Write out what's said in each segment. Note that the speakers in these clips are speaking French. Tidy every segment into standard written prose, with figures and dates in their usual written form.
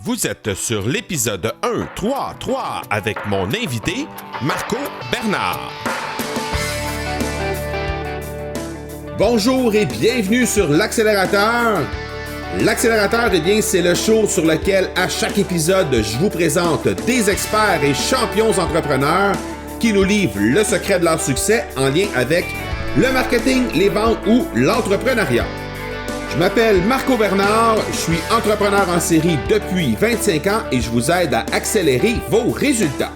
Vous êtes sur l'épisode 1-3-3 avec mon invité, Marco Bernard. Bonjour et bienvenue sur l'Accélérateur. L'Accélérateur, eh bien, c'est le show sur lequel, à chaque épisode, je vous présente des experts et champions entrepreneurs qui nous livrent le secret de leur succès en lien avec le marketing, les ventes ou l'entrepreneuriat. Je m'appelle Marco Bernard, je suis entrepreneur en série depuis 25 ans et je vous aide à accélérer vos résultats.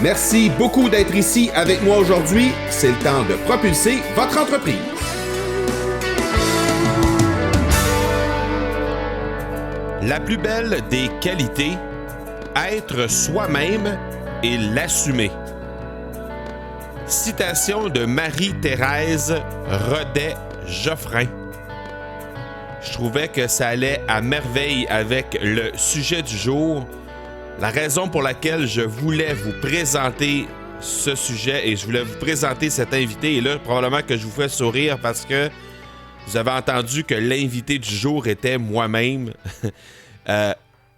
Merci beaucoup d'être ici avec moi aujourd'hui. C'est le temps de propulser votre entreprise. La plus belle des qualités, être soi-même et l'assumer. Citation de Marie-Thérèse Rodet-Geoffrin. Je trouvais que ça allait à merveille avec le sujet du jour. La raison pour laquelle je voulais vous présenter ce sujet et je voulais vous présenter cet invité, et là, probablement que je vous fais sourire parce que vous avez entendu que l'invité du jour était moi-même.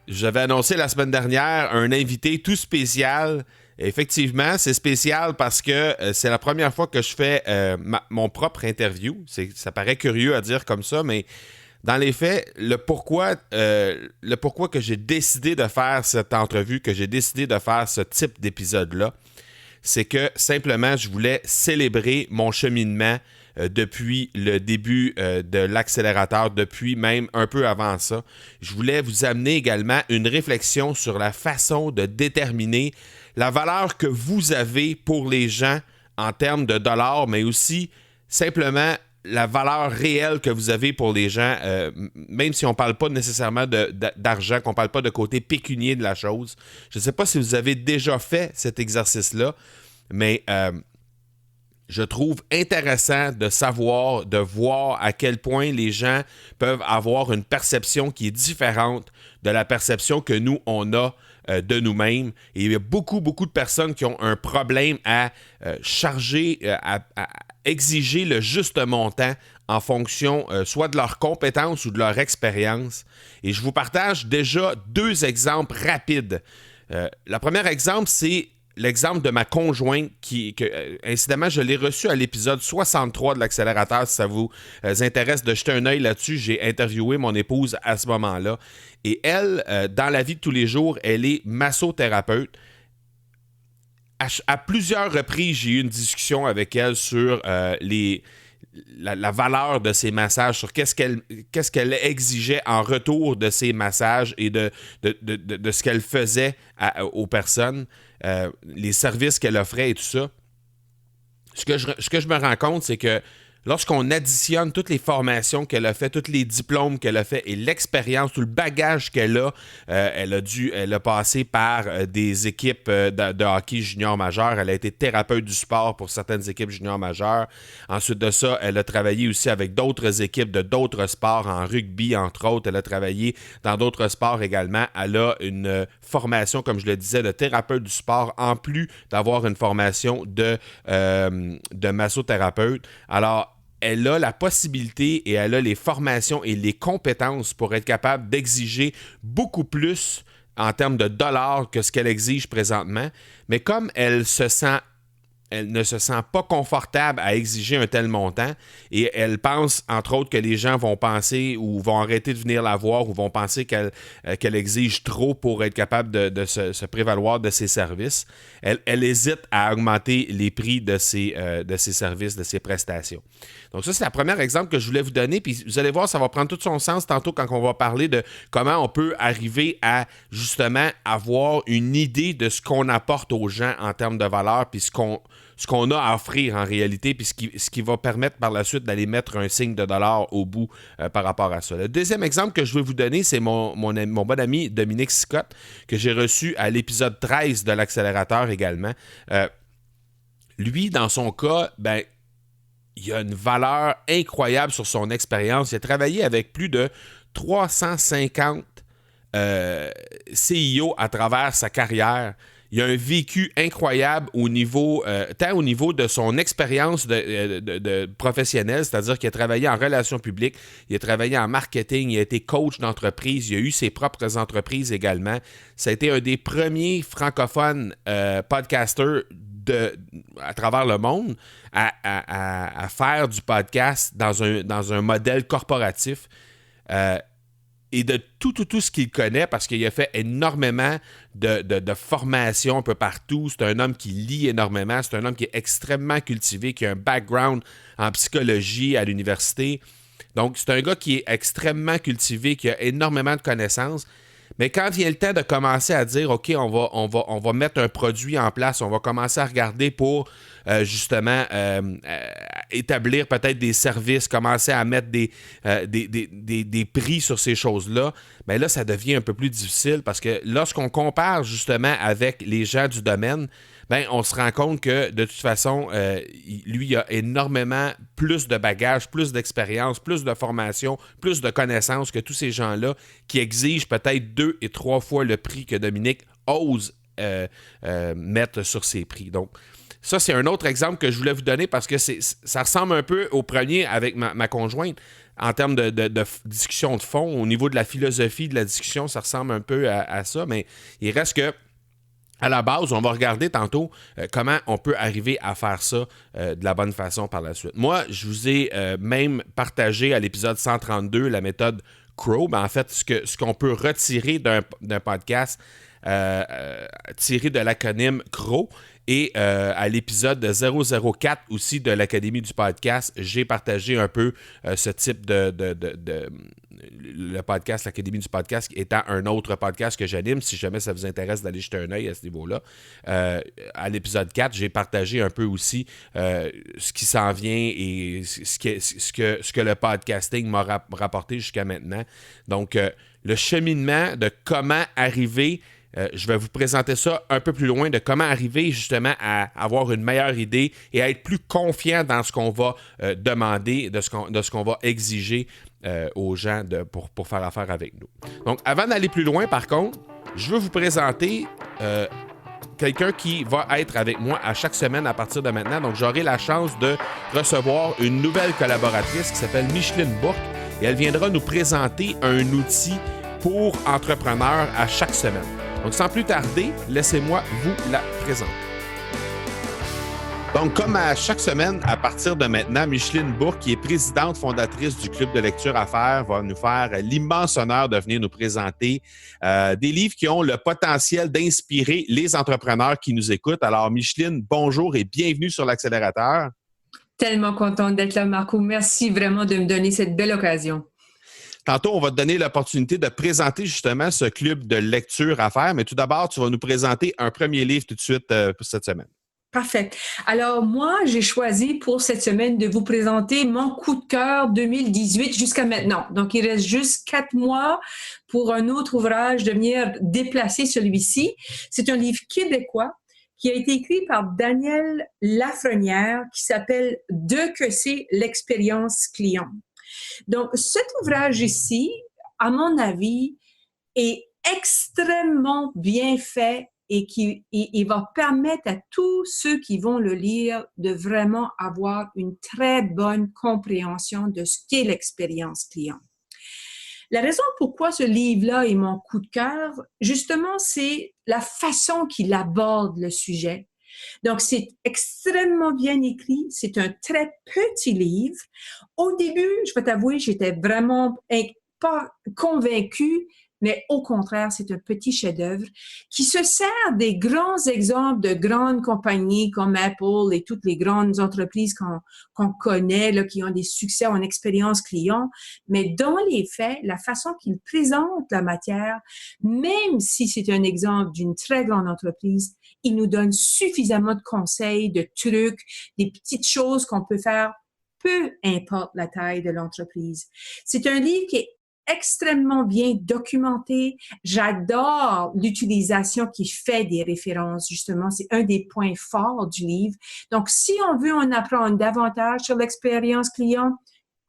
J'avais annoncé la semaine dernière un invité tout spécial. Effectivement, c'est spécial parce que c'est la première fois que je fais mon propre interview. Ça paraît curieux à dire comme ça, mais dans les faits, le pourquoi que j'ai décidé de faire cette entrevue, que j'ai décidé de faire ce type d'épisode-là, c'est que simplement, je voulais célébrer mon cheminement depuis le début de l'accélérateur, depuis même un peu avant ça. Je voulais vous amener également une réflexion sur la façon de déterminer la valeur que vous avez pour les gens en termes de dollars, mais aussi simplement la valeur réelle que vous avez pour les gens, même si on ne parle pas nécessairement d'argent, qu'on ne parle pas de côté pécunier de la chose. Je ne sais pas si vous avez déjà fait cet exercice-là, mais je trouve intéressant de savoir, de voir à quel point les gens peuvent avoir une perception qui est différente de la perception que nous, on a de nous-mêmes. Et il y a beaucoup de personnes qui ont un problème à charger, à exiger le juste montant en fonction soit de leurs compétences ou de leur expérience. Et je vous partage déjà 2 exemples rapides. Le premier exemple, c'est l'exemple de ma conjointe incidemment, je l'ai reçu à l'épisode 63 de l'accélérateur. Si ça vous intéresse de jeter un œil là-dessus, j'ai interviewé mon épouse à ce moment-là. Et elle, dans la vie de tous les jours, elle est massothérapeute. À plusieurs reprises, j'ai eu une discussion avec elle sur la valeur de ses massages, sur qu'est-ce qu'elle exigeait en retour de ses massages et de ce qu'elle faisait aux personnes, les services qu'elle offrait et tout ça. Ce que je me rends compte, c'est que lorsqu'on additionne toutes les formations qu'elle a fait, tous les diplômes qu'elle a fait et l'expérience, tout le bagage qu'elle a, elle a passé par des équipes de hockey junior majeur. Elle a été thérapeute du sport pour certaines équipes junior majeures. Ensuite de ça, elle a travaillé aussi avec d'autres équipes de d'autres sports, en rugby entre autres. Elle a travaillé dans d'autres sports également. Elle a une formation, comme je le disais, de thérapeute du sport, en plus d'avoir une formation de massothérapeute. Alors, elle a la possibilité et elle a les formations et les compétences pour être capable d'exiger beaucoup plus en termes de dollars que ce qu'elle exige présentement. Mais comme elle ne se sent pas confortable à exiger un tel montant et elle pense, entre autres, que les gens vont penser ou vont arrêter de venir la voir ou vont penser qu'elle exige trop pour être capable de se prévaloir de ses services. Elle hésite à augmenter les prix de ses services, de ses prestations. Donc ça, c'est le premier exemple que je voulais vous donner. Puis vous allez voir, ça va prendre tout son sens tantôt quand on va parler de comment on peut arriver à justement avoir une idée de ce qu'on apporte aux gens en termes de valeur puis ce qu'on a à offrir en réalité, puis ce qui va permettre par la suite d'aller mettre un signe de dollar au bout par rapport à ça. Le deuxième exemple que je vais vous donner, c'est mon bon ami Dominique Sicotte, que j'ai reçu à l'épisode 13 de l'accélérateur également. Lui, dans son cas, il a une valeur incroyable sur son expérience. Il a travaillé avec plus de 350 CIO à travers sa carrière. il a un vécu incroyable au niveau, tant au niveau de son expérience de professionnelle, c'est-à-dire qu'il a travaillé en relations publiques, il a travaillé en marketing, il a été coach d'entreprise, il a eu ses propres entreprises également. Ça a été un des premiers francophones podcasters à travers le monde à faire du podcast dans un modèle corporatif. Et de tout ce qu'il connaît, parce qu'il a fait énormément de formations un peu partout. C'est un homme qui lit énormément. C'est un homme qui est extrêmement cultivé, qui a un background en psychologie à l'université. Donc, c'est un gars qui est extrêmement cultivé, qui a énormément de connaissances. Mais quand vient le temps de commencer à dire, OK, on va mettre un produit en place, on va commencer à regarder pour justement établir peut-être des services, commencer à mettre des prix sur ces choses-là, bien là, ça devient un peu plus difficile parce que lorsqu'on compare justement avec les gens du domaine, ben, on se rend compte que, de toute façon, lui, il a énormément plus de bagages, plus d'expérience, plus de formation, plus de connaissances que tous ces gens-là qui exigent peut-être 2 et 3 fois le prix que Dominique ose mettre sur ses prix. Donc, ça, c'est un autre exemple que je voulais vous donner parce que ça ressemble un peu au premier avec ma conjointe. En termes de discussion de fond, au niveau de la philosophie de la discussion, ça ressemble un peu à ça, mais il reste que à la base, on va regarder tantôt comment on peut arriver à faire ça de la bonne façon par la suite. Moi, je vous ai même partagé à l'épisode 132 la méthode Crow. Ben, en fait, ce qu'on peut retirer d'un podcast tiré de l'acronyme Crow. Et à l'épisode 004 aussi de l'Académie du podcast, j'ai partagé un peu ce type le podcast, l'Académie du podcast, étant un autre podcast que j'anime, si jamais ça vous intéresse d'aller jeter un œil à ce niveau-là. À l'épisode 4, j'ai partagé un peu aussi ce qui s'en vient et ce que le podcasting m'a rapporté jusqu'à maintenant. Donc, le cheminement de comment arriver... je vais vous présenter ça un peu plus loin, de comment arriver justement à avoir une meilleure idée et à être plus confiant dans ce qu'on va demander, de ce qu'on va exiger aux gens pour faire affaire avec nous. Donc, avant d'aller plus loin, par contre, je veux vous présenter quelqu'un qui va être avec moi à chaque semaine à partir de maintenant. Donc, j'aurai la chance de recevoir une nouvelle collaboratrice qui s'appelle Micheline Bourque et elle viendra nous présenter un outil pour entrepreneurs à chaque semaine. Donc, sans plus tarder, laissez-moi vous la présenter. Donc, comme à chaque semaine, à partir de maintenant, Micheline Bourque, qui est présidente fondatrice du Club de lecture à faire, va nous faire l'immense honneur de venir nous présenter des livres qui ont le potentiel d'inspirer les entrepreneurs qui nous écoutent. Alors, Micheline, bonjour et bienvenue sur l'Accélérateur. Tellement contente d'être là, Marco. Merci vraiment de me donner cette belle occasion. Tantôt, on va te donner l'opportunité de présenter justement ce club de lecture à faire, mais tout d'abord, tu vas nous présenter un premier livre tout de suite pour cette semaine. Parfait. Alors, moi, j'ai choisi pour cette semaine de vous présenter mon coup de cœur 2018 jusqu'à maintenant. Donc, il reste juste 4 mois pour un autre ouvrage de venir déplacer celui-ci. C'est un livre québécois qui a été écrit par Daniel Lafrenière qui s'appelle « De que c'est l'expérience client ». Donc, cet ouvrage ici, à mon avis, est extrêmement bien fait et il va permettre à tous ceux qui vont le lire de vraiment avoir une très bonne compréhension de ce qu'est l'expérience client. La raison pourquoi ce livre-là est mon coup de cœur, justement, c'est la façon qu'il aborde le sujet. Donc, c'est extrêmement bien écrit. C'est un très petit livre. Au début, je vais t'avouer, j'étais vraiment pas convaincue, mais au contraire, c'est un petit chef-d'œuvre qui se sert des grands exemples de grandes compagnies comme Apple et toutes les grandes entreprises qu'on connaît, là, qui ont des succès en expérience client. Mais dans les faits, la façon qu'il présente la matière, même si c'est un exemple d'une très grande entreprise, il nous donne suffisamment de conseils, de trucs, des petites choses qu'on peut faire, peu importe la taille de l'entreprise. C'est un livre qui est extrêmement bien documenté. J'adore l'utilisation qui fait des références, justement. C'est un des points forts du livre. Donc, si on veut en apprendre davantage sur l'expérience client,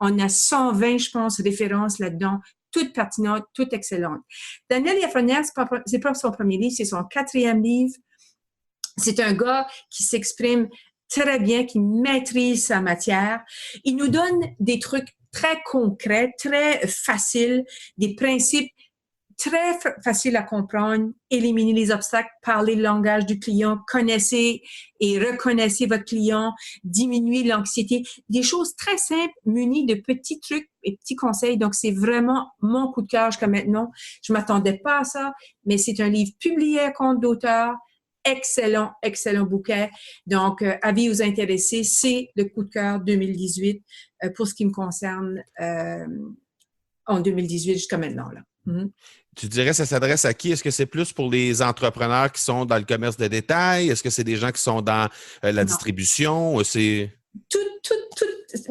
on a 120, je pense, références là-dedans, toutes pertinentes, toutes excellentes. Daniel Lafrenière, c'est pas son premier livre, c'est son 4e livre. C'est un gars qui s'exprime très bien, qui maîtrise sa matière. Il nous donne des trucs très concrets, très faciles, des principes très faciles à comprendre, éliminer les obstacles, parler le langage du client, connaissez et reconnaissez votre client, diminuer l'anxiété, des choses très simples, munies de petits trucs et petits conseils. Donc, c'est vraiment mon coup de cœur jusqu'à maintenant. Je m'attendais pas à ça, mais c'est un livre publié à compte d'auteur. Excellent, excellent bouquin. Donc, avis aux intéressés, c'est le coup de cœur 2018 pour ce qui me concerne en 2018 jusqu'à maintenant. Là. Mm-hmm. Tu dirais ça s'adresse à qui? Est-ce que c'est plus pour les entrepreneurs qui sont dans le commerce de détail? Est-ce que c'est des gens qui sont dans la distribution? C'est... Tout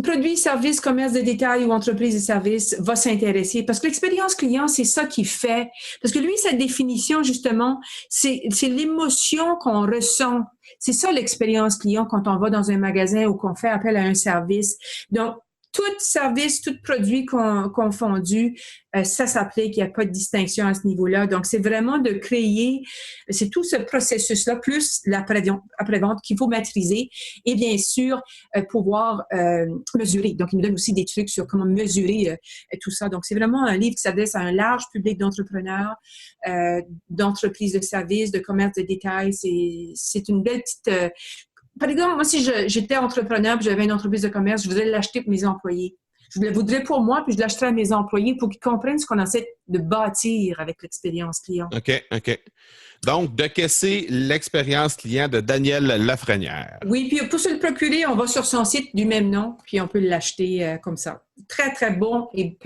produit, service, commerce de détail ou entreprise de service va s'intéresser parce que l'expérience client, c'est ça qu'il fait. Parce que lui, sa définition, justement, c'est l'émotion qu'on ressent. C'est ça l'expérience client quand on va dans un magasin ou qu'on fait appel à un service. Donc, tout service, tout produit confondu, ça s'applique, il n'y a pas de distinction à ce niveau-là. Donc, c'est vraiment de créer, c'est tout ce processus-là, plus l'après-vente qu'il faut maîtriser et bien sûr, pouvoir mesurer. Donc, il nous donne aussi des trucs sur comment mesurer tout ça. Donc, c'est vraiment un livre qui s'adresse à un large public d'entrepreneurs, d'entreprises de services, de commerce de détail. C'est une belle petite... Par exemple, moi, si j'étais entrepreneur et j'avais une entreprise de commerce, je voudrais l'acheter pour mes employés. Je le voudrais pour moi, puis je l'achèterais à mes employés pour qu'ils comprennent ce qu'on essaie de bâtir avec l'expérience client. OK. Donc, de caisser l'expérience client de Daniel Lafrenière. Oui, puis pour se le procurer, on va sur son site du même nom, puis on peut l'acheter comme ça. Très, très bon et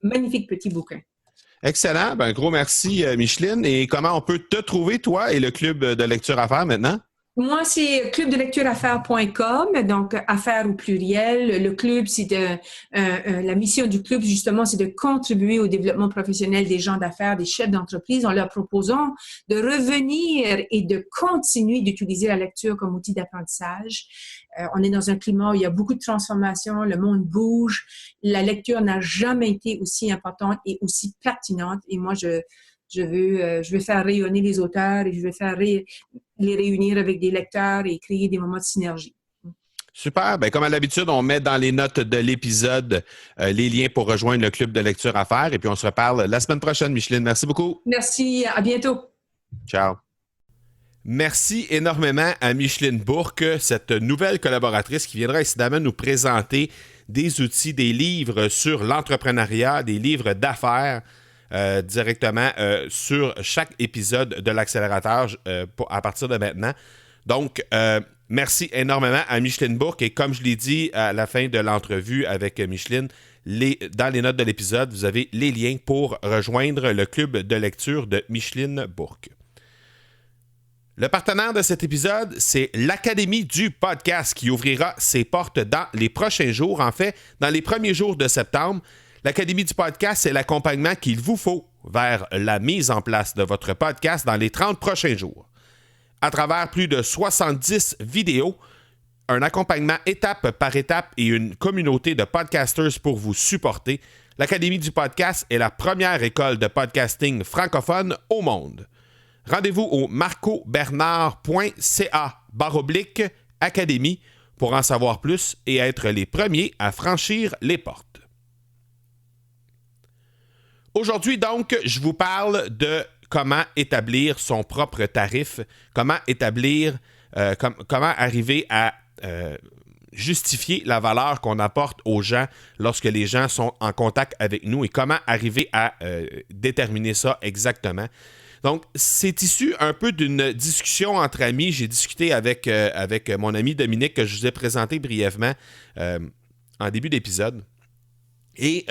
magnifique petit bouquin. Excellent. Ben, gros merci, Micheline. Et comment on peut te trouver, toi et le club de lecture à faire maintenant? Moi, c'est clubdelectureaffaires.com, donc affaires au pluriel. Le club, c'est la mission du club, justement, c'est de contribuer au développement professionnel des gens d'affaires, des chefs d'entreprise, en leur proposant de revenir et de continuer d'utiliser la lecture comme outil d'apprentissage. On est dans un climat où il y a beaucoup de transformations, le monde bouge, la lecture n'a jamais été aussi importante et aussi pertinente. Et moi, je veux faire rayonner les auteurs et je veux faire les réunir avec des lecteurs et créer des moments de synergie. Super. Ben, comme à l'habitude, on met dans les notes de l'épisode les liens pour rejoindre le club de lecture à faire. Et puis, on se reparle la semaine prochaine, Micheline. Merci beaucoup. Merci. À bientôt. Ciao. Merci énormément à Micheline Bourque, cette nouvelle collaboratrice qui viendra incidemment nous présenter des outils, des livres sur l'entrepreneuriat, des livres d'affaires. Directement sur chaque épisode de l'accélérateur à partir de maintenant. Donc, merci énormément à Micheline Bourque et comme je l'ai dit à la fin de l'entrevue avec Micheline, dans les notes de l'épisode, vous avez les liens pour rejoindre le club de lecture de Micheline Bourque. Le partenaire de cet épisode, c'est l'Académie du podcast qui ouvrira ses portes dans les prochains jours, en fait, dans les premiers jours de septembre. L'Académie du podcast, c'est l'accompagnement qu'il vous faut vers la mise en place de votre podcast dans les 30 prochains jours. À travers plus de 70 vidéos, un accompagnement étape par étape et une communauté de podcasters pour vous supporter, l'Académie du podcast est la première école de podcasting francophone au monde. Rendez-vous au marcobernard.ca/académie pour en savoir plus et être les premiers à franchir les portes. Aujourd'hui, donc, je vous parle de comment établir son propre tarif, comment arriver à justifier la valeur qu'on apporte aux gens lorsque les gens sont en contact avec nous et comment arriver à déterminer ça exactement. Donc, c'est issu un peu d'une discussion entre amis. J'ai discuté avec mon ami Dominique que je vous ai présenté brièvement en début d'épisode. Et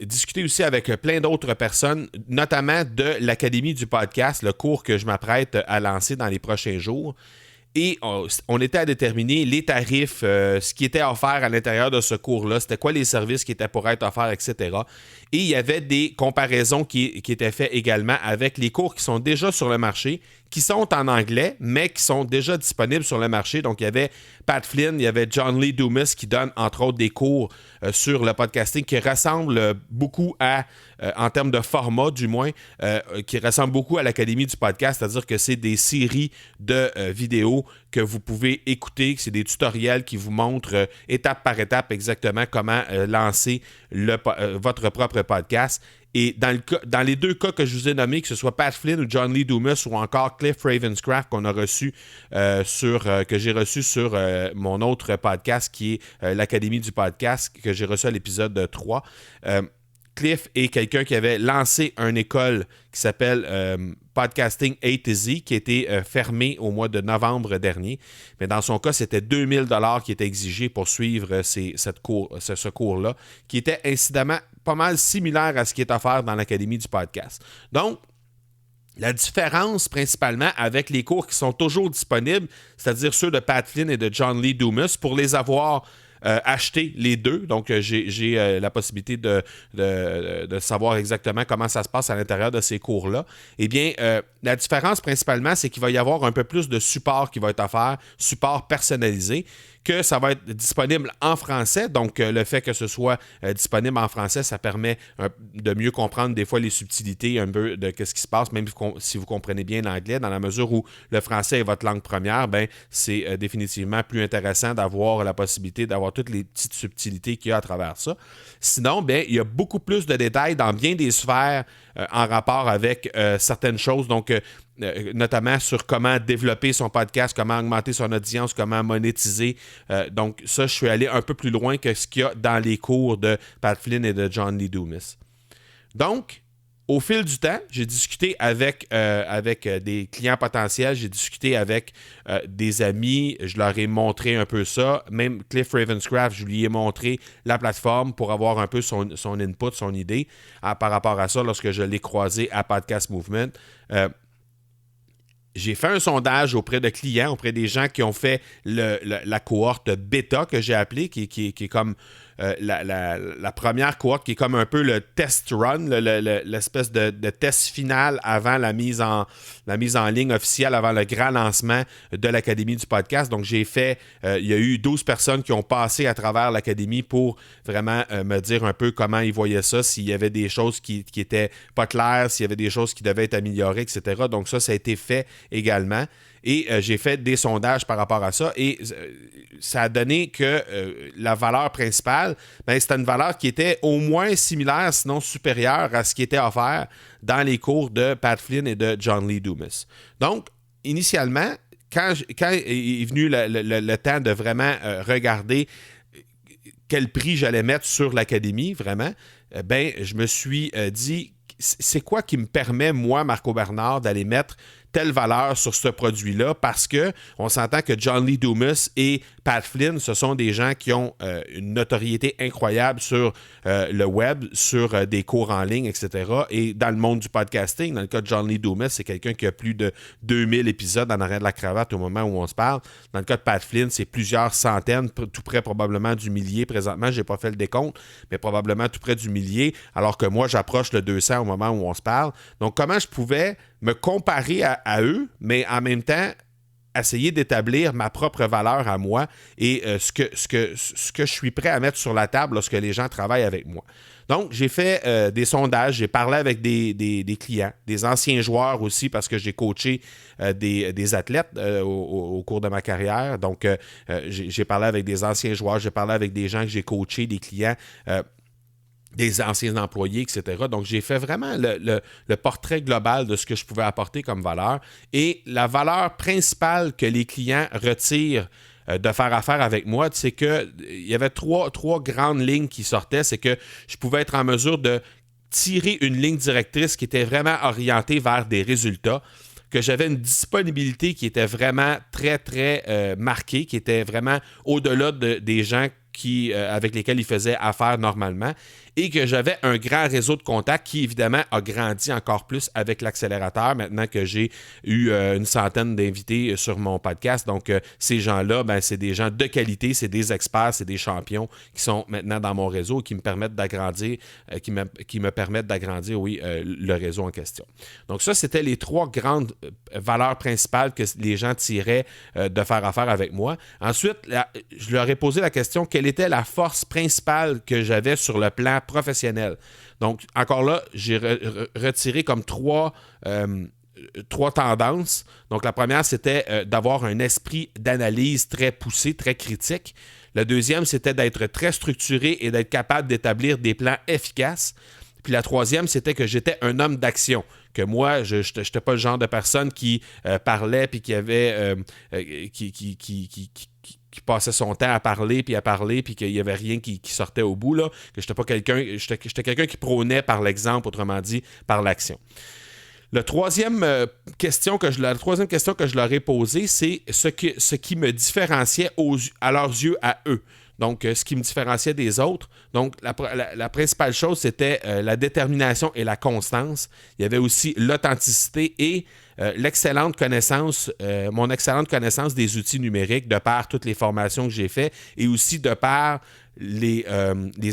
discuter aussi avec plein d'autres personnes, notamment de l'Académie du podcast, le cours que je m'apprête à lancer dans les prochains jours. Et on était à déterminer les tarifs, ce qui était offert à l'intérieur de ce cours-là, c'était quoi les services qui étaient pour être offerts, etc. Et il y avait des comparaisons qui étaient faites également avec les cours qui sont déjà sur le marché, qui sont en anglais, mais qui sont déjà disponibles sur le marché. Donc, il y avait Pat Flynn, il y avait John Lee Dumas qui donne, entre autres, des cours sur le podcasting qui ressemblent beaucoup à en termes de format du moins, qui ressemble beaucoup à l'Académie du podcast, c'est-à-dire que c'est des séries de vidéos que vous pouvez écouter, c'est des tutoriels qui vous montrent étape par étape exactement comment lancer votre propre podcast. Et dans les deux cas que je vous ai nommés, que ce soit Pat Flynn ou John Lee Dumas ou encore Cliff Ravenscraft qu'on a reçu que j'ai reçu sur mon autre podcast qui est l'Académie du podcast, que j'ai reçu à l'épisode 3. Cliff est quelqu'un qui avait lancé une école qui s'appelle Podcasting A to Z, qui a été fermée au mois de novembre dernier. Mais dans son cas, c'était 2000 $ qui étaient exigés pour suivre ce cours-là, qui était incidemment pas mal similaire à ce qui est offert dans l'Académie du podcast. Donc, la différence principalement avec les cours qui sont toujours disponibles, c'est-à-dire ceux de Pat Flynn et de John Lee Dumas, pour les avoir acheter les deux. Donc, j'ai la possibilité de savoir exactement comment ça se passe à l'intérieur de ces cours-là. Eh bien, la différence principalement, c'est qu'il va y avoir un peu plus de support qui va être offert, support personnalisé, que ça va être disponible en français. Donc, le fait que ce soit disponible en français, ça permet de mieux comprendre des fois les subtilités un peu de ce qui se passe, même si vous comprenez bien l'anglais, dans la mesure où le français est votre langue première, ben c'est définitivement plus intéressant d'avoir la possibilité d'avoir toutes les petites subtilités qu'il y a à travers ça. Sinon, bien, il y a beaucoup plus de détails dans bien des sphères en rapport avec certaines choses. Donc, notamment sur comment développer son podcast, comment augmenter son audience, comment monétiser. Donc ça, je suis allé un peu plus loin que ce qu'il y a dans les cours de Pat Flynn et de John Lee Dumas. Donc, au fil du temps, j'ai discuté avec des clients potentiels, j'ai discuté avec des amis, je leur ai montré un peu ça. Même Cliff Ravenscraft, je lui ai montré la plateforme pour avoir un peu son input, son idée par rapport à ça lorsque je l'ai croisé à Podcast Movement. J'ai fait un sondage auprès de clients, auprès des gens qui ont fait la cohorte bêta que j'ai appelée, qui est comme la première cohorte, qui est comme un peu le test run, l'espèce de test final avant la mise en ligne officielle, avant le grand lancement de l'Académie du podcast. Donc, il y a eu 12 personnes qui ont passé à travers l'Académie pour vraiment me dire un peu comment ils voyaient ça, s'il y avait des choses qui étaient pas claires, s'il y avait des choses qui devaient être améliorées, etc. Donc, ça a été fait également. Et j'ai fait des sondages par rapport à ça et ça a donné que la valeur principale, ben, c'était une valeur qui était au moins similaire, sinon supérieure à ce qui était offert dans les cours de Pat Flynn et de John Lee Dumas. Donc, initialement, quand est venu le temps de vraiment regarder quel prix j'allais mettre sur l'Académie, vraiment, ben, je me suis dit, c'est quoi qui me permet, moi, Marco Bernard, d'aller mettre telle valeur sur ce produit-là, parce que on s'entend que John Lee Dumas et Pat Flynn, ce sont des gens qui ont une notoriété incroyable sur le web, sur des cours en ligne, etc. Et dans le monde du podcasting, dans le cas de John Lee Dumas, c'est quelqu'un qui a plus de 2000 épisodes en arrière de la cravate au moment où on se parle. Dans le cas de Pat Flynn, c'est plusieurs centaines, tout près probablement du millier présentement. Je n'ai pas fait le décompte, mais probablement tout près du millier, alors que moi, j'approche le 200 au moment où on se parle. Donc, comment je pouvais me comparer à eux, mais en même temps, essayer d'établir ma propre valeur à moi et ce que je suis prêt à mettre sur la table lorsque les gens travaillent avec moi. Donc, j'ai fait des sondages, j'ai parlé avec des clients, des anciens joueurs aussi, parce que j'ai coaché des athlètes au cours de ma carrière. Donc, j'ai parlé avec des anciens joueurs, j'ai parlé avec des gens que j'ai coachés, des clients, des anciens employés, etc. Donc, j'ai fait vraiment le portrait global de ce que je pouvais apporter comme valeur. Et la valeur principale que les clients retirent de faire affaire avec moi, c'est qu'il y avait trois grandes lignes qui sortaient. C'est que je pouvais être en mesure de tirer une ligne directrice qui était vraiment orientée vers des résultats, que j'avais une disponibilité qui était vraiment très, très marquée, qui était vraiment au-delà des gens avec lesquels ils faisaient affaire normalement, et que j'avais un grand réseau de contacts qui, évidemment, a grandi encore plus avec l'accélérateur, maintenant que j'ai eu une centaine d'invités sur mon podcast. Donc, ces gens-là, ben, c'est des gens de qualité, c'est des experts, c'est des champions qui sont maintenant dans mon réseau et qui me permettent d'agrandir, qui me permettent d'agrandir, le réseau en question. Donc, ça, c'était les trois grandes valeurs principales que les gens tiraient de faire affaire avec moi. Ensuite, je leur ai posé la question, quelle était la force principale que j'avais sur le plan professionnel. Donc, encore là, j'ai retiré comme trois tendances. Donc, la première, c'était d'avoir un esprit d'analyse très poussé, très critique. Le deuxième, c'était d'être très structuré et d'être capable d'établir des plans efficaces. Puis la troisième, c'était que j'étais un homme d'action. Que moi, je n'étais pas le genre de personne qui parlait puis qui avait... qui passait son temps à parler, puis qu'il n'y avait rien qui sortait au bout, là. Que j'étais pas quelqu'un... J'étais quelqu'un qui prônait par l'exemple, autrement dit, par l'action. La troisième question que je leur ai posée, c'est ce qui me différenciait à leurs yeux, à eux. Donc, ce qui me différenciait des autres. Donc, la principale chose, c'était la détermination et la constance. Il y avait aussi l'authenticité et mon excellente connaissance des outils numériques de par toutes les formations que j'ai faites et aussi de par les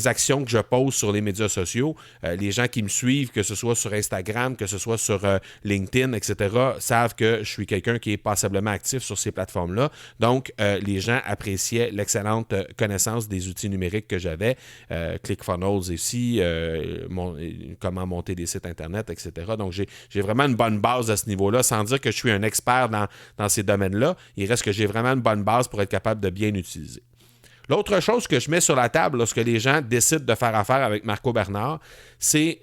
actions que je pose sur les médias sociaux. Les gens qui me suivent, que ce soit sur Instagram, que ce soit sur LinkedIn, etc., savent que je suis quelqu'un qui est passablement actif sur ces plateformes-là. Donc, les gens appréciaient l'excellente connaissance des outils numériques que j'avais. ClickFunnels ici, comment monter des sites Internet, etc. Donc, j'ai vraiment une bonne base à ce niveau-là, sans dire que je suis un expert dans ces domaines-là. Il reste que j'ai vraiment une bonne base pour être capable de bien utiliser. L'autre chose que je mets sur la table lorsque les gens décident de faire affaire avec Marco Bernard, c'est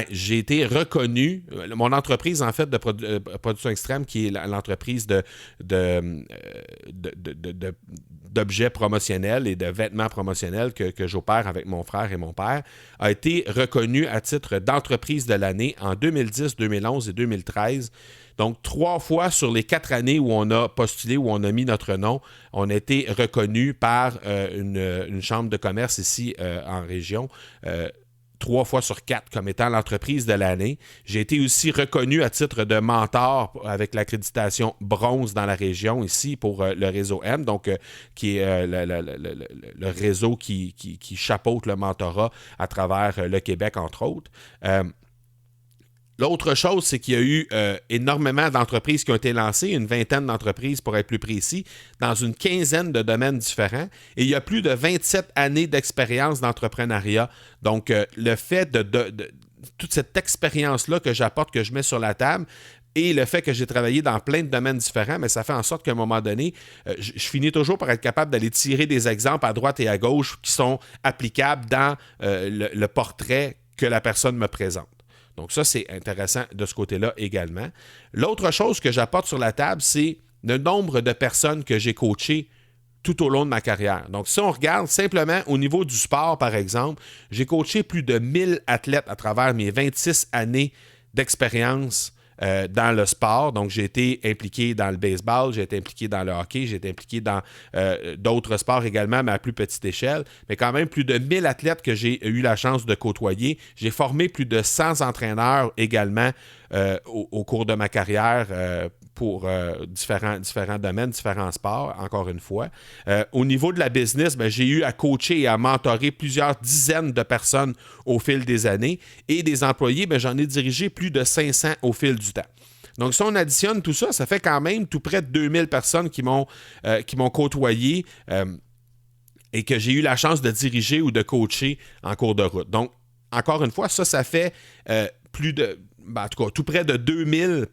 j'ai été reconnu, mon entreprise en fait de production extrême, qui est l'entreprise d'objets promotionnels et de vêtements promotionnels que j'opère avec mon frère et mon père, a été reconnue à titre d'entreprise de l'année en 2010, 2011 et 2013. Donc, 3 fois sur les 4 années où on a postulé, où on a mis notre nom, on a été reconnu par une chambre de commerce ici en région, 3 fois sur 4 comme étant l'entreprise de l'année. J'ai été aussi reconnu à titre de mentor avec l'accréditation bronze dans la région ici pour le réseau M, donc qui est le réseau qui chapeaute le mentorat à travers le Québec, entre autres. L'autre chose, c'est qu'il y a eu énormément d'entreprises qui ont été lancées, une vingtaine d'entreprises pour être plus précis, dans une quinzaine de domaines différents. Et il y a plus de 27 années d'expérience d'entrepreneuriat. Donc, le fait de toute cette expérience-là que j'apporte, que je mets sur la table, et le fait que j'ai travaillé dans plein de domaines différents, mais ça fait en sorte qu'à un moment donné, je finis toujours par être capable d'aller tirer des exemples à droite et à gauche qui sont applicables dans le portrait que la personne me présente. Donc ça, c'est intéressant de ce côté-là également. L'autre chose que j'apporte sur la table, c'est le nombre de personnes que j'ai coachées tout au long de ma carrière. Donc si on regarde simplement au niveau du sport, par exemple, j'ai coaché plus de 1000 athlètes à travers mes 26 années d'expérience dans le sport. Donc, j'ai été impliqué dans le baseball, j'ai été impliqué dans le hockey, j'ai été impliqué dans d'autres sports également, mais à plus petite échelle. Mais quand même, plus de 1000 athlètes que j'ai eu la chance de côtoyer. J'ai formé plus de 100 entraîneurs également au cours de ma carrière pour différents domaines, différents sports, encore une fois. Au niveau de la business, j'ai eu à coacher et à mentorer plusieurs dizaines de personnes au fil des années. Et des employés, j'en ai dirigé plus de 500 au fil du temps. Donc, si on additionne tout ça, ça fait quand même tout près de 2000 personnes qui m'ont côtoyé et que j'ai eu la chance de diriger ou de coacher en cours de route. Donc, encore une fois, ça fait en tout cas, tout près de 2000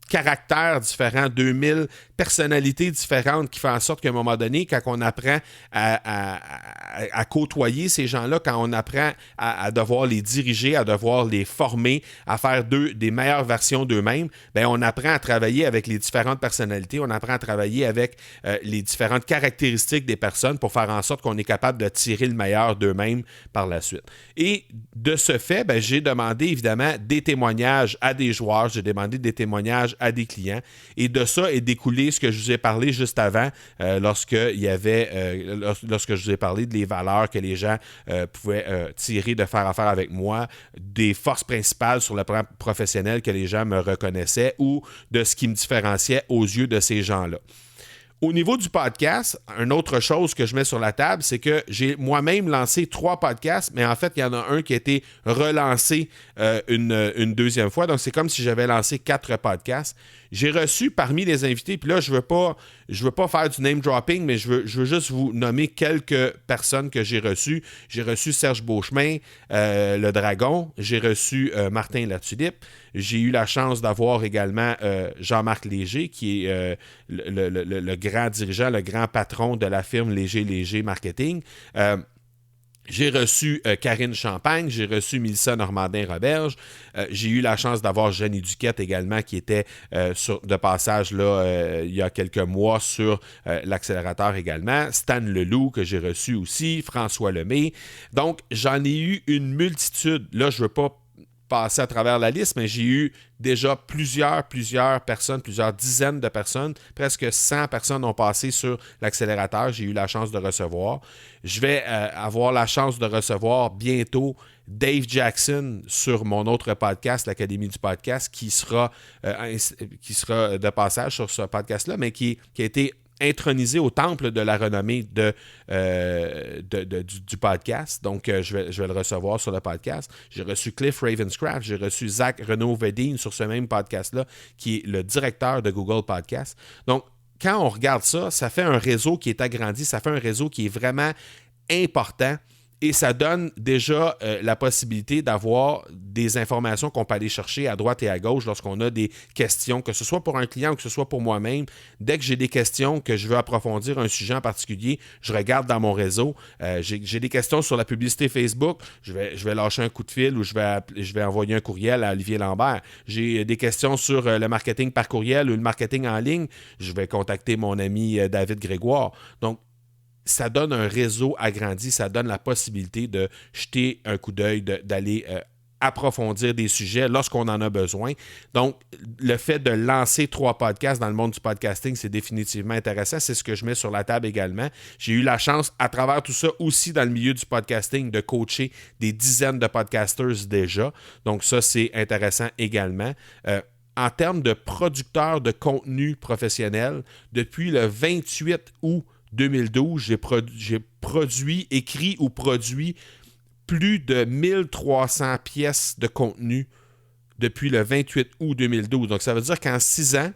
caractères différents, 2000 personnalités différentes qui font en sorte qu'à un moment donné, quand on apprend à côtoyer ces gens-là, quand on apprend à devoir les diriger, à devoir les former, à faire des meilleures versions d'eux-mêmes, on apprend à travailler avec les différentes personnalités, on apprend à travailler avec les différentes caractéristiques des personnes pour faire en sorte qu'on est capable de tirer le meilleur d'eux-mêmes par la suite. Et de ce fait, j'ai demandé évidemment des témoignages à des joueurs, j'ai demandé des témoignages à des clients. Et de ça est découlé ce que je vous ai parlé juste avant, lorsque je vous ai parlé des valeurs que les gens pouvaient tirer de faire affaire avec moi, des forces principales sur le plan professionnel que les gens me reconnaissaient ou de ce qui me différenciait aux yeux de ces gens-là. Au niveau du podcast, une autre chose que je mets sur la table, c'est que j'ai moi-même lancé 3 podcasts, mais en fait, il y en a un qui a été relancé une deuxième fois. Donc, c'est comme si j'avais lancé 4 podcasts. J'ai reçu parmi les invités, puis là, je veux pas je veux pas faire du name dropping, mais je veux juste vous nommer quelques personnes que j'ai reçues. J'ai reçu Serge Beauchemin, le Dragon. J'ai reçu Martin Latulippe. J'ai eu la chance d'avoir également Jean-Marc Léger, qui est le grand dirigeant, le grand patron de la firme Léger Marketing. J'ai reçu Karine Champagne, j'ai reçu Mélissa Normandin-Roberge, j'ai eu la chance d'avoir Jenny Duquette également qui était de passage là, il y a quelques mois sur l'accélérateur également, Stan Leloup que j'ai reçu aussi, François Lemay. Donc j'en ai eu une multitude, là je ne veux pas passer à travers la liste, mais j'ai eu déjà plusieurs personnes, plusieurs dizaines de personnes, presque 100 personnes ont passé sur l'accélérateur, j'ai eu la chance de recevoir. Je vais avoir la chance de recevoir bientôt Dave Jackson sur mon autre podcast, l'Académie du podcast, qui sera de passage sur ce podcast-là, mais qui a été intronisé au temple de la renommée du podcast. Donc, je vais le recevoir sur le podcast. J'ai reçu Cliff Ravenscraft, j'ai reçu Zach Renaud-Vedine sur ce même podcast-là, qui est le directeur de Google Podcast. Donc, quand on regarde ça, ça fait un réseau qui est agrandi, ça fait un réseau qui est vraiment important. Et ça donne déjà la possibilité d'avoir des informations qu'on peut aller chercher à droite et à gauche lorsqu'on a des questions, que ce soit pour un client ou que ce soit pour moi-même. Dès que j'ai des questions, que je veux approfondir un sujet en particulier, je regarde dans mon réseau. J'ai des questions sur la publicité Facebook, je vais lâcher un coup de fil ou je vais envoyer un courriel à Olivier Lambert. J'ai des questions sur le marketing par courriel ou le marketing en ligne, je vais contacter mon ami David Grégoire. Donc, ça donne un réseau agrandi, ça donne la possibilité de jeter un coup d'œil, d'aller approfondir des sujets lorsqu'on en a besoin. Donc, le fait de lancer 3 podcasts dans le monde du podcasting, c'est définitivement intéressant. C'est ce que je mets sur la table également. J'ai eu la chance, à travers tout ça, aussi dans le milieu du podcasting, de coacher des dizaines de podcasters déjà. Donc, ça, c'est intéressant également. En termes de producteurs de contenu professionnel, depuis le 28 août 2012, j'ai écrit ou produit plus de 1300 pièces de contenu depuis le 28 août 2012. Donc, ça veut dire qu'en 6 ans,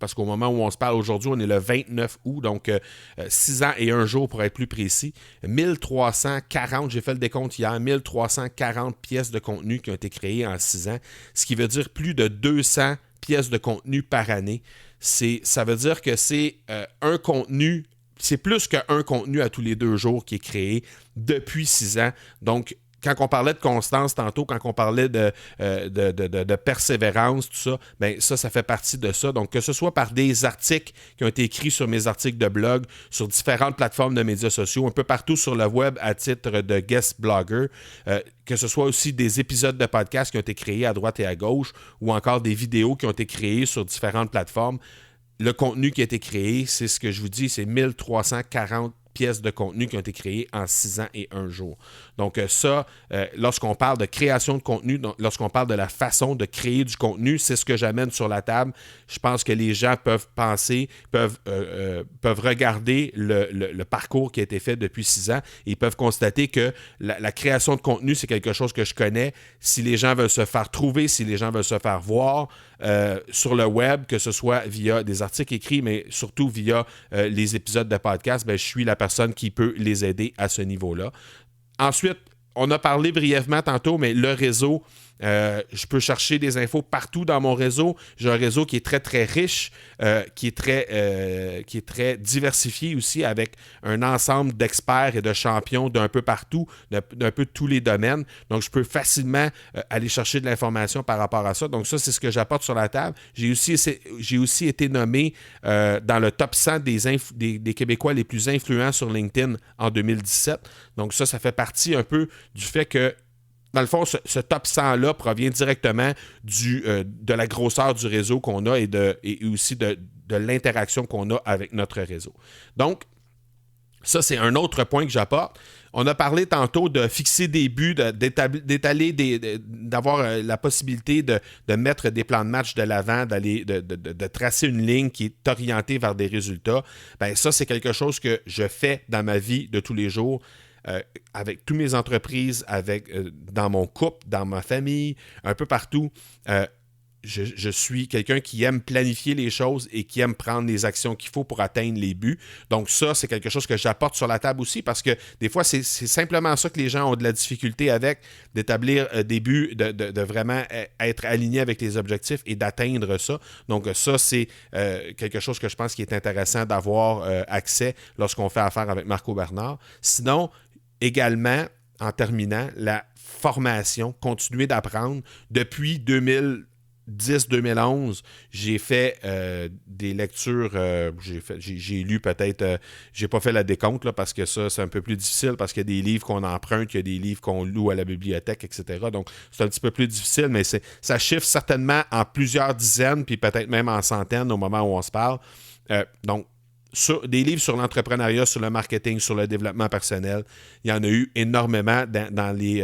parce qu'au moment où on se parle aujourd'hui, on est le 29 août, donc 6 ans et 1 jour pour être plus précis, 1340, j'ai fait le décompte hier, 1340 pièces de contenu qui ont été créées en 6 ans, ce qui veut dire plus de 200 pièces de contenu par année. Ça veut dire que c'est un contenu, c'est plus qu'un contenu à tous les 2 jours qui est créé depuis 6 ans. Donc, quand on parlait de constance tantôt, quand on parlait de persévérance, tout ça, bien ça fait partie de ça. Donc, que ce soit par des articles qui ont été écrits sur mes articles de blog, sur différentes plateformes de médias sociaux, un peu partout sur le web à titre de guest blogger, que ce soit aussi des épisodes de podcast qui ont été créés à droite et à gauche, ou encore des vidéos qui ont été créées sur différentes plateformes. Le contenu qui a été créé, c'est ce que je vous dis, c'est 1340 pièces de contenu qui ont été créées en 6 ans et 1 jour. Donc ça, lorsqu'on parle de création de contenu, lorsqu'on parle de la façon de créer du contenu, c'est ce que j'amène sur la table. Je pense que les gens peuvent penser, peuvent regarder le parcours qui a été fait depuis 6 ans et ils peuvent constater que la création de contenu, c'est quelque chose que je connais. Si les gens veulent se faire trouver, si les gens veulent se faire voir sur le web, que ce soit via des articles écrits, mais surtout via les épisodes de podcast, ben, je suis la personne qui peut les aider à ce niveau-là. Ensuite, on a parlé brièvement tantôt, mais le réseau, je peux chercher des infos partout dans mon réseau. J'ai un réseau qui est très, très riche, qui est très diversifié aussi, avec un ensemble d'experts et de champions d'un peu partout, d'un peu tous les domaines. Donc, je peux facilement aller chercher de l'information par rapport à ça. Donc, ça, c'est ce que j'apporte sur la table. J'ai aussi été nommé dans le top 100 des Québécois les plus influents sur LinkedIn en 2017. Donc, ça fait partie un peu du fait que dans le fond, ce top 100-là provient directement de la grosseur du réseau qu'on a et aussi de l'interaction qu'on a avec notre réseau. Donc, ça, c'est un autre point que j'apporte. On a parlé tantôt de fixer des buts, d'avoir la possibilité de mettre des plans de match de l'avant, de tracer une ligne qui est orientée vers des résultats. Bien, ça, c'est quelque chose que je fais dans ma vie de tous les jours. Avec toutes mes entreprises, dans mon couple, dans ma famille, un peu partout, je suis quelqu'un qui aime planifier les choses et qui aime prendre les actions qu'il faut pour atteindre les buts. Donc ça, c'est quelque chose que j'apporte sur la table aussi parce que des fois, c'est simplement ça que les gens ont de la difficulté avec, d'établir des buts, de vraiment être alignés avec les objectifs et d'atteindre ça. Donc ça, c'est quelque chose que je pense qui est intéressant d'avoir accès lorsqu'on fait affaire avec Marco Bernard. Sinon, également, en terminant, la formation, continuer d'apprendre. Depuis 2010-2011, j'ai fait des lectures, j'ai lu peut-être, j'ai pas fait la décompte là, parce que ça, c'est un peu plus difficile parce qu'il y a des livres qu'on emprunte, il y a des livres qu'on loue à la bibliothèque, etc. Donc, c'est un petit peu plus difficile, mais ça chiffre certainement en plusieurs dizaines, puis peut-être même en centaines au moment où on se parle. Donc, des livres sur l'entrepreneuriat, sur le marketing, sur le développement personnel. Il y en a eu énormément dans les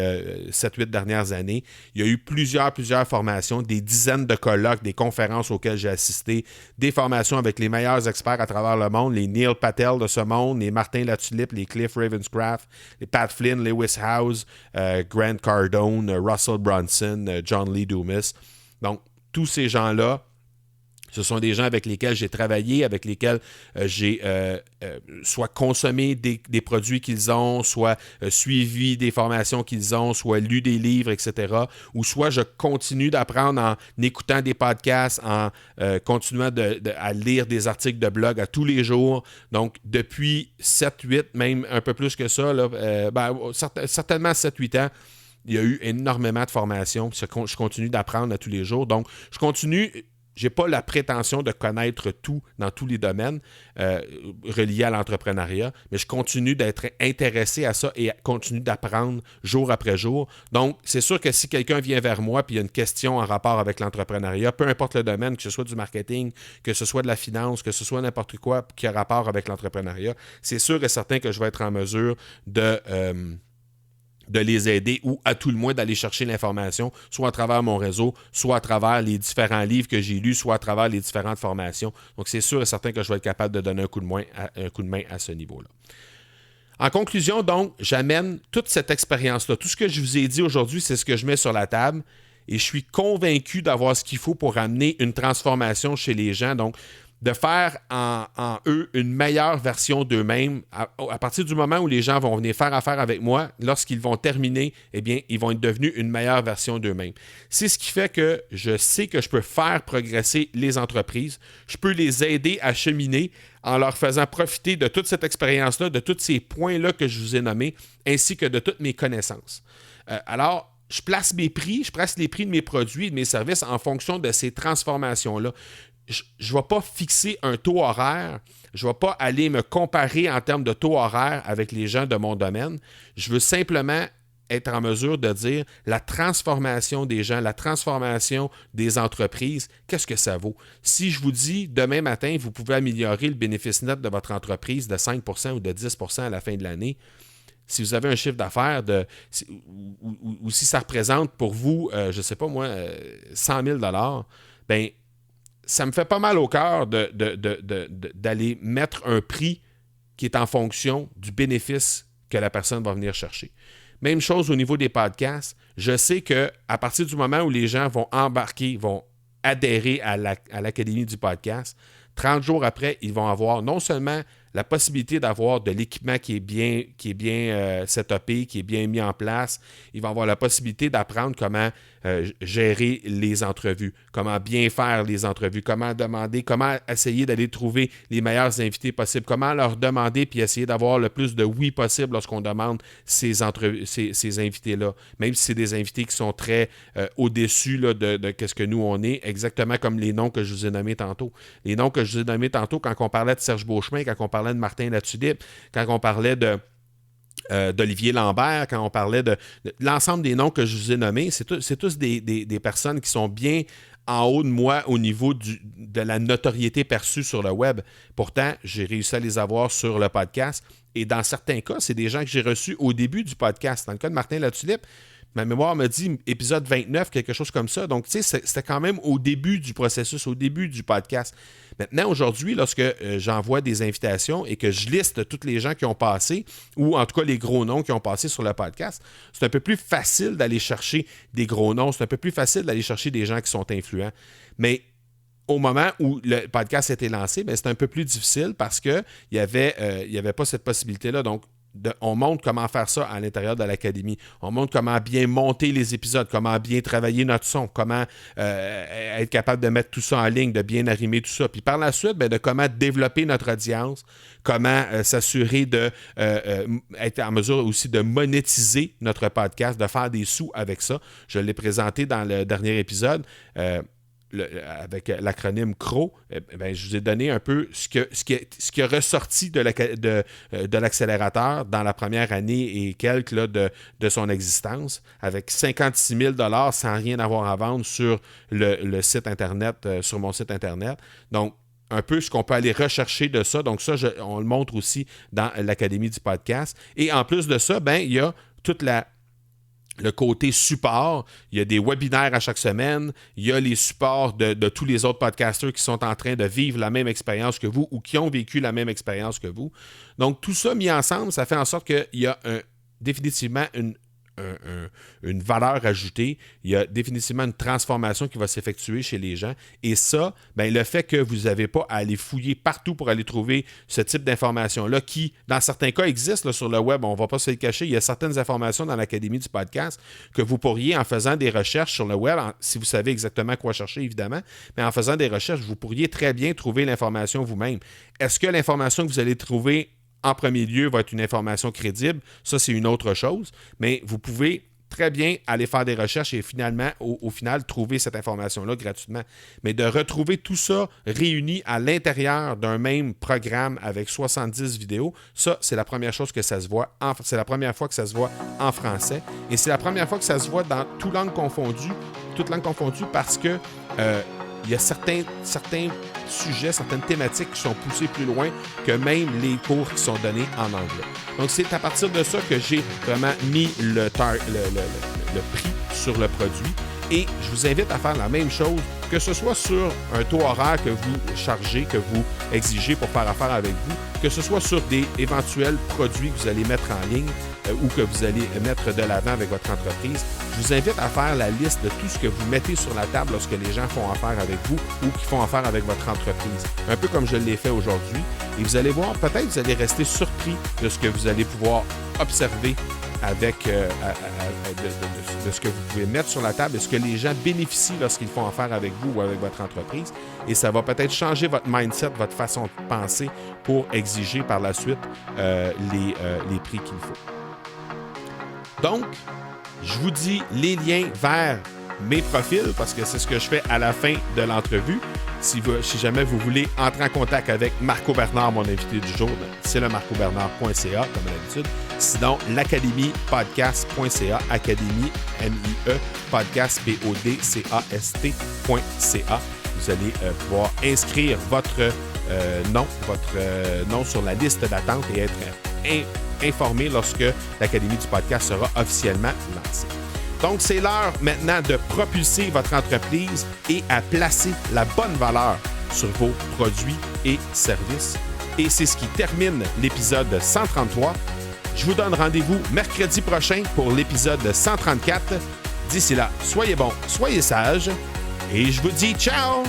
7-8 dernières années. Il y a eu plusieurs formations, des dizaines de colloques, des conférences auxquelles j'ai assisté, des formations avec les meilleurs experts à travers le monde, les Neil Patel de ce monde, les Martin Latulippe, les Cliff Ravenscraft, les Pat Flynn, Lewis Howes, Grant Cardone, Russell Brunson, John Lee Dumas. Donc, tous ces gens-là, ce sont des gens avec lesquels j'ai travaillé, avec lesquels j'ai soit consommé des produits qu'ils ont, soit suivi des formations qu'ils ont, soit lu des livres, etc. Ou soit je continue d'apprendre en écoutant des podcasts, en continuant à lire des articles de blog à tous les jours. Donc, depuis 7-8, même un peu plus que ça, là, certainement 7-8 ans, il y a eu énormément de formations. Je continue d'apprendre à tous les jours. Donc, je continue... Je n'ai pas la prétention de connaître tout dans tous les domaines reliés à l'entrepreneuriat, mais je continue d'être intéressé à ça et continue d'apprendre jour après jour. Donc, c'est sûr que si quelqu'un vient vers moi et il y a une question en rapport avec l'entrepreneuriat, peu importe le domaine, que ce soit du marketing, que ce soit de la finance, que ce soit n'importe quoi qui a rapport avec l'entrepreneuriat, c'est sûr et certain que je vais être en mesure de les aider ou à tout le moins d'aller chercher l'information, soit à travers mon réseau, soit à travers les différents livres que j'ai lus, soit à travers les différentes formations. Donc, c'est sûr et certain que je vais être capable de donner un coup de main à ce niveau-là. En conclusion, donc, j'amène toute cette expérience-là. Tout ce que je vous ai dit aujourd'hui, c'est ce que je mets sur la table et je suis convaincu d'avoir ce qu'il faut pour amener une transformation chez les gens. Donc, de faire en eux une meilleure version d'eux-mêmes. À partir du moment où les gens vont venir faire affaire avec moi, lorsqu'ils vont terminer, eh bien, ils vont être devenus une meilleure version d'eux-mêmes. C'est ce qui fait que je sais que je peux faire progresser les entreprises. Je peux les aider à cheminer en leur faisant profiter de toute cette expérience-là, de tous ces points-là que je vous ai nommés, ainsi que de toutes mes connaissances. Alors, je place les prix de mes produits et de mes services en fonction de ces transformations-là. Je ne vais pas fixer un taux horaire, je ne vais pas aller me comparer en termes de taux horaire avec les gens de mon domaine. Je veux simplement être en mesure de dire la transformation des gens, la transformation des entreprises, qu'est-ce que ça vaut? Si je vous dis demain matin, vous pouvez améliorer le bénéfice net de votre entreprise de 5% ou de 10% à la fin de l'année, si vous avez un chiffre d'affaires ou si ça représente pour vous, je ne sais pas moi, 100 000 $, bien, ça me fait pas mal au cœur d'aller mettre un prix qui est en fonction du bénéfice que la personne va venir chercher. Même chose au niveau des podcasts. Je sais qu'à partir du moment où les gens vont embarquer, vont adhérer à l'Académie du podcast, 30 jours après, ils vont avoir non seulement la possibilité d'avoir de l'équipement qui est bien setupé, qui est bien mis en place. Ils vont avoir la possibilité d'apprendre comment gérer les entrevues, comment bien faire les entrevues, comment demander, comment essayer d'aller trouver les meilleurs invités possibles, comment leur demander puis essayer d'avoir le plus de oui possible lorsqu'on demande ces invités-là, même si c'est des invités qui sont très au-dessus là, de qu'est-ce que nous on est, exactement comme les noms que je vous ai nommés tantôt. Les noms que je vous ai nommés tantôt, quand on parlait de Serge Beauchemin, quand on parlait de Martin Latulippe, quand on parlait d'Olivier Lambert, quand on parlait de l'ensemble des noms que je vous ai nommés, c'est tous des personnes qui sont bien en haut de moi au niveau de la notoriété perçue sur le web. Pourtant, j'ai réussi à les avoir sur le podcast. Et dans certains cas, c'est des gens que j'ai reçus au début du podcast. Dans le cas de Martin Latulippe, Ma mémoire me dit épisode 29, quelque chose comme ça. Donc, tu sais, c'était quand même au début du processus, au début du podcast. Maintenant, aujourd'hui, lorsque j'envoie des invitations et que je liste tous les gens qui ont passé, ou en tout cas les gros noms qui ont passé sur le podcast, c'est un peu plus facile d'aller chercher des gros noms, c'est un peu plus facile d'aller chercher des gens qui sont influents. Mais au moment où le podcast a été lancé, bien, c'est un peu plus difficile parce qu'il n'y avait pas cette possibilité-là. Donc, on montre comment faire ça à l'intérieur de l'académie. On montre comment bien monter les épisodes, comment bien travailler notre son, comment être capable de mettre tout ça en ligne, de bien arrimer tout ça. Puis par la suite, bien, de comment développer notre audience, comment s'assurer d'être en mesure aussi de monétiser notre podcast, de faire des sous avec ça. Je l'ai présenté dans le dernier épisode. Avec l'acronyme CRO, je vous ai donné un peu ce qui est ressorti de l'accélérateur dans la première année et quelques là, de son existence, avec 56 000 $ sans rien avoir à vendre sur le site Internet, sur mon site Internet. Donc, un peu ce qu'on peut aller rechercher de ça. Donc, ça, on le montre aussi dans l'Académie du podcast. Et en plus de ça, il y a toute le côté support, il y a des webinaires à chaque semaine, il y a les supports de tous les autres podcasters qui sont en train de vivre la même expérience que vous ou qui ont vécu la même expérience que vous. Donc, tout ça mis ensemble, ça fait en sorte qu'il y a définitivement une valeur ajoutée, il y a définitivement une transformation qui va s'effectuer chez les gens. Et ça, le fait que vous n'avez pas à aller fouiller partout pour aller trouver ce type d'informations-là qui, dans certains cas, existent là, sur le web, on ne va pas se le cacher, il y a certaines informations dans l'Académie du podcast que vous pourriez, en faisant des recherches sur le web, si vous savez exactement quoi chercher, évidemment, mais en faisant des recherches, vous pourriez très bien trouver l'information vous-même. Est-ce que l'information que vous allez trouver en premier lieu va être une information crédible? Ça, c'est une autre chose. Mais vous pouvez très bien aller faire des recherches et finalement, au final, trouver cette information-là gratuitement. Mais de retrouver tout ça réuni à l'intérieur d'un même programme avec 70 vidéos, ça, c'est la première chose que ça se voit. C'est la première fois que ça se voit en français. Et c'est la première fois que ça se voit dans toutes langues confondues parce que il y a certains sujets, certaines thématiques qui sont poussées plus loin que même les cours qui sont donnés en anglais. Donc, c'est à partir de ça que j'ai vraiment mis le prix sur le produit. Et je vous invite à faire la même chose, que ce soit sur un taux horaire que vous chargez, que vous exigez pour faire affaire avec vous, que ce soit sur des éventuels produits que vous allez mettre en ligne ou que vous allez mettre de l'avant avec votre entreprise. Je vous invite à faire la liste de tout ce que vous mettez sur la table lorsque les gens font affaire avec vous ou qui font affaire avec votre entreprise. Un peu comme je l'ai fait aujourd'hui. Et vous allez voir, peut-être vous allez rester surpris de ce que vous allez pouvoir observer avec de ce que vous pouvez mettre sur la table et ce que les gens bénéficient lorsqu'ils font affaire avec vous ou avec votre entreprise. Et ça va peut-être changer votre mindset, votre façon de penser pour exiger par la suite les prix qu'il faut. Donc, je vous dis les liens vers mes profils parce que c'est ce que je fais à la fin de l'entrevue. Si jamais vous voulez entrer en contact avec Marco Bernard, mon invité du jour, c'est le marcobernard.ca comme d'habitude. Sinon, l'académiepodcast.ca, académie, M-I-E, podcast, P-O-D-C-A-S-T.ca. Vous allez pouvoir inscrire votre nom sur la liste d'attente et être informé lorsque l'Académie du podcast sera officiellement lancée. Donc, c'est l'heure maintenant de propulser votre entreprise et à placer la bonne valeur sur vos produits et services. Et c'est ce qui termine l'épisode 133. Je vous donne rendez-vous mercredi prochain pour l'épisode 134. D'ici là, soyez bons, soyez sages et je vous dis ciao!